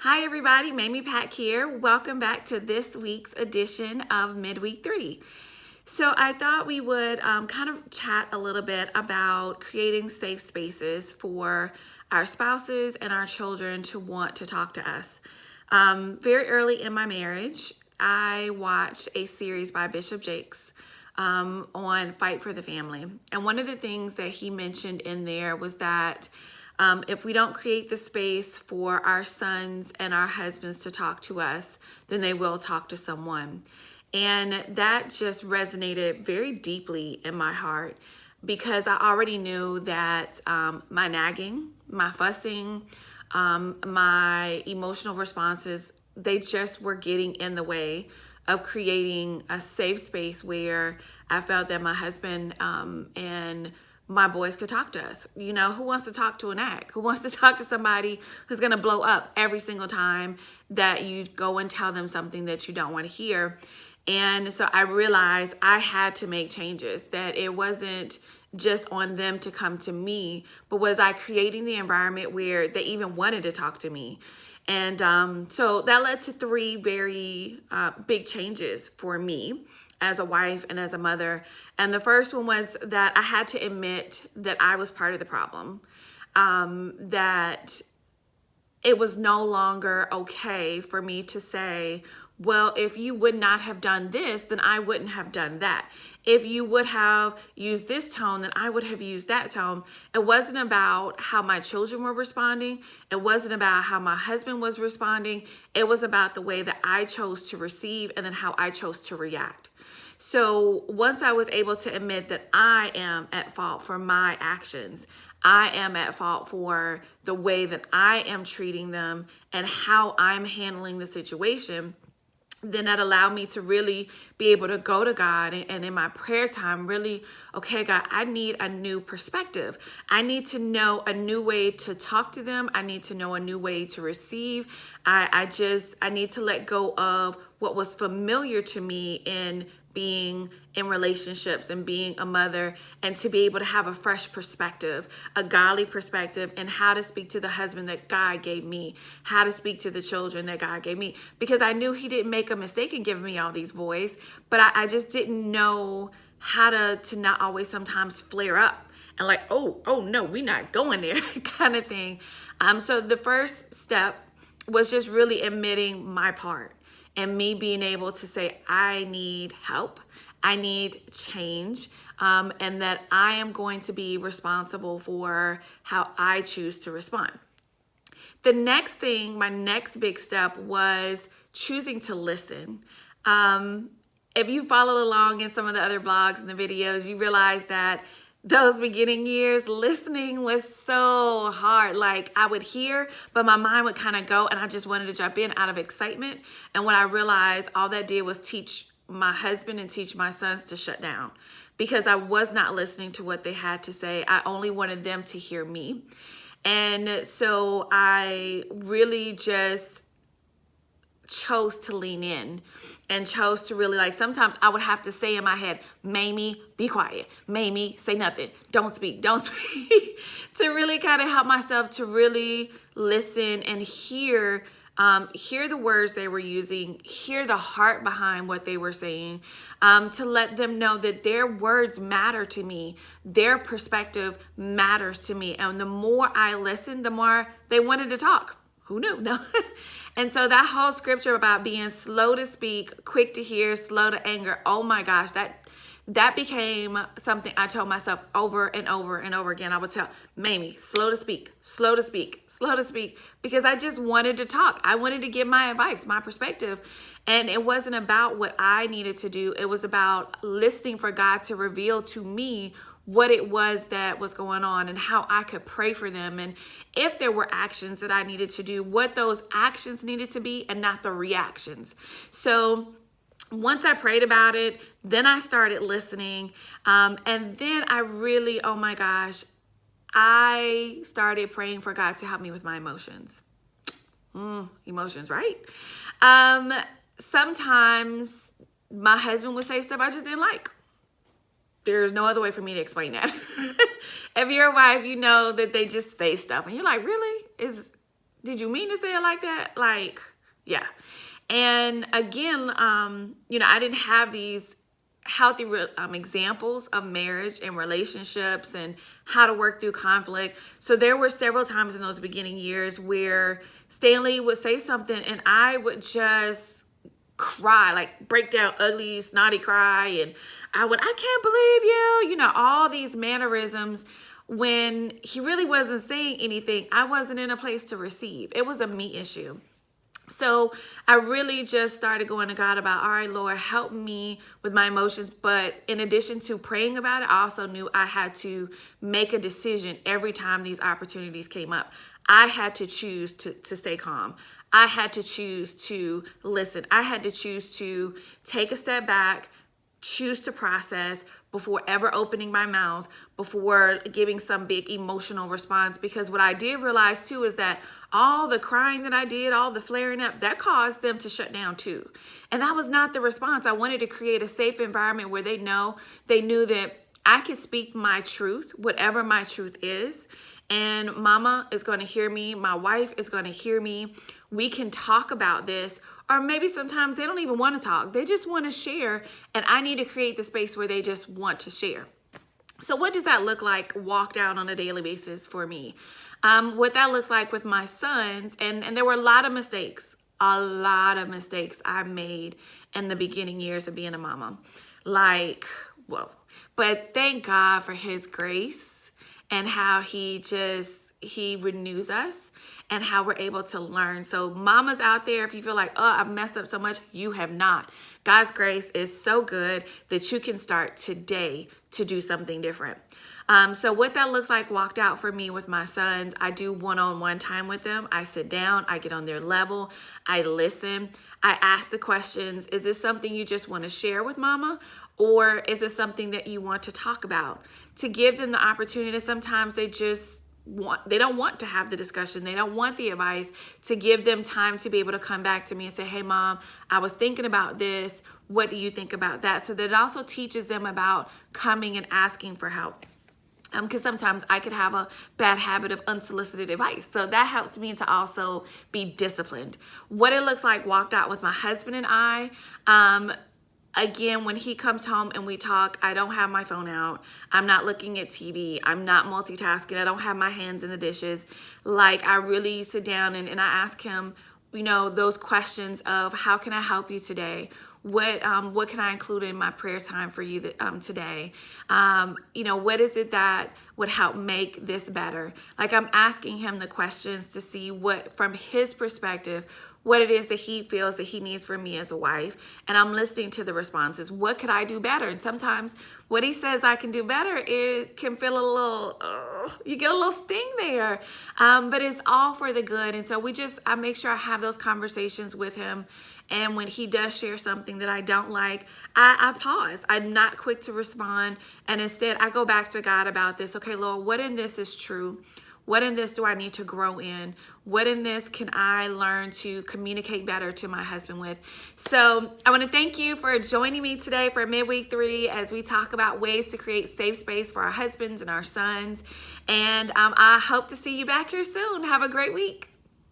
Hi everybody, Mamie Pack here. Welcome back to this week's edition of Midweek 3. So I thought we would kind of chat a little bit about creating safe spaces for our spouses and our children to want to talk to us. Very early in my marriage, I watched a series by Bishop Jakes on Fight for the Family. And one of the things that he mentioned in there was that if we don't create the space for our sons and our husbands to talk to us, then they will talk to someone. And that just resonated very deeply in my heart because I already knew that my nagging, my fussing, my emotional responses, they just were getting in the way of creating a safe space where I felt that my husband and my boys could talk to us. You know, who wants to talk to a nag? Who wants to talk to somebody who's going to blow up every single time that you go and tell them something that you don't want to hear? And so I realized I had to make changes, that it wasn't just on them to come to me, but was I creating the environment where they even wanted to talk to me? And so that led to three very big changes for me as a wife and as a mother. And the first one was that I had to admit that I was part of the problem, that it was no longer okay for me to say, well, if you would not have done this, then I wouldn't have done that. If you would have used this tone, then I would have used that tone. It wasn't about how my children were responding. It wasn't about how my husband was responding. It was about the way that I chose to receive and then how I chose to react. So once I was able to admit that I am at fault for my actions, I am at fault for the way that I am treating them and how I'm handling the situation, then that allowed me to really be able to go to God and in my prayer time, really, okay, God, I need a new perspective. I need to know a new way to talk to them. I need to know a new way to receive. I need to let go of what was familiar to me in being in relationships and being a mother, and to be able to have a fresh perspective, a godly perspective, and how to speak to the husband that God gave me, how to speak to the children that God gave me, because I knew he didn't make a mistake in giving me all these boys, but I just didn't know how to not always sometimes flare up and like, oh no, we're not going there kind of thing. So the first step was just really admitting my part and me being able to say, I need help, I need change, and that I am going to be responsible for how I choose to respond. The next thing, my next big step was choosing to listen. If you followed along in some of the other blogs and the videos, you realize that those beginning years, listening was so hard. Like I would hear, but my mind would kind of go and I just wanted to jump in out of excitement. And when I realized all that did was teach my husband and teach my sons to shut down because I was not listening to what they had to say. I only wanted them to hear me. And so I really just chose to lean in and chose to really, like, sometimes I would have to say in my head, Mamie, be quiet. Mamie, say nothing. Don't speak. Don't speak. To really kind of help myself to really listen and hear the words they were using, hear the heart behind what they were saying, to let them know that their words matter to me, their perspective matters to me. And the more I listened, the more they wanted to talk. Who knew? No. And so that whole scripture about being slow to speak, quick to hear, slow to anger, oh my gosh, that became something I told myself over and over and over again. I would tell Mamie, slow to speak, slow to speak, slow to speak, because I just wanted to talk. I wanted to give my advice, my perspective. And it wasn't about what I needed to do. It was about listening for God to reveal to me what it was that was going on and how I could pray for them. And if there were actions that I needed to do, what those actions needed to be and not the reactions. So once I prayed about it, then I started listening. And then I really, oh my gosh, I started praying for God to help me with my emotions. Emotions, right? Sometimes my husband would say stuff I just didn't like. There's no other way for me to explain that. If you're a wife, you know that they just say stuff and you're like, really? did you mean to say it like that? Like, yeah. And again, I didn't have these healthy examples of marriage and relationships and how to work through conflict. So there were several times in those beginning years where Stanley would say something and I would just cry, like break down, ugly, snotty cry. And I can't believe you, all these mannerisms when he really wasn't saying anything. I wasn't in a place to receive. It was a me issue. So I really just started going to God about, all right, Lord, help me with my emotions. But in addition to praying about it, I also knew I had to make a decision every time these opportunities came up. I had to choose to stay calm. I had to choose to listen. I had to choose to take a step back, choose to process before ever opening my mouth, before giving some big emotional response. Because what I did realize too is that all the crying that I did, all the flaring up, that caused them to shut down too. And that was not the response. I wanted to create a safe environment where they knew that I could speak my truth, whatever my truth is. And mama is going to hear me. My wife is going to hear me. We can talk about this. Or maybe sometimes they don't even want to talk. They just want to share. And I need to create the space where they just want to share. So what does that look like walked out on a daily basis for me? What that looks like with my sons, and there were a lot of mistakes I made in the beginning years of being a mama. Like, whoa. But thank God for his grace and how he renews us and how we're able to learn. So mamas out there, if you feel like, oh, I've messed up so much, you have not. God's grace is so good that you can start today to do something different. So what that looks like walked out for me with my sons. I do one-on-one time with them. I sit down, I get on their level, I listen, I ask the questions. Is this something you just want to share with mama? Or is it something that you want to talk about? To give them the opportunity. Sometimes they don't want to have the discussion. They don't want the advice. To give them time to be able to come back to me and say, hey mom, I was thinking about this. What do you think about that? So that it also teaches them about coming and asking for help. Because sometimes I could have a bad habit of unsolicited advice. So that helps me to also be disciplined. What it looks like walked out with my husband and I. Again, when he comes home and we talk, I don't have my phone out. I'm not looking at TV. I'm not multitasking. I don't have my hands in the dishes. Like, I really sit down and I ask him, those questions of how can I help you today? What can I include in my prayer time for you today? What is it that would help make this better? Like, I'm asking him the questions to see what, from his perspective, what it is that he feels that he needs from me as a wife. And I'm listening to the responses. What could I do better? And sometimes what he says I can do better, it can feel a little, you get a little sting there. But it's all for the good. And so I make sure I have those conversations with him. And when he does share something that I don't like, I pause. I'm not quick to respond. And instead, I go back to God about this. Okay, Lord, what in this is true? What in this do I need to grow in? What in this can I learn to communicate better to my husband with? So I want to thank you for joining me today for Midweek 3 as we talk about ways to create safe space for our husbands and our sons. And I hope to see you back here soon. Have a great week.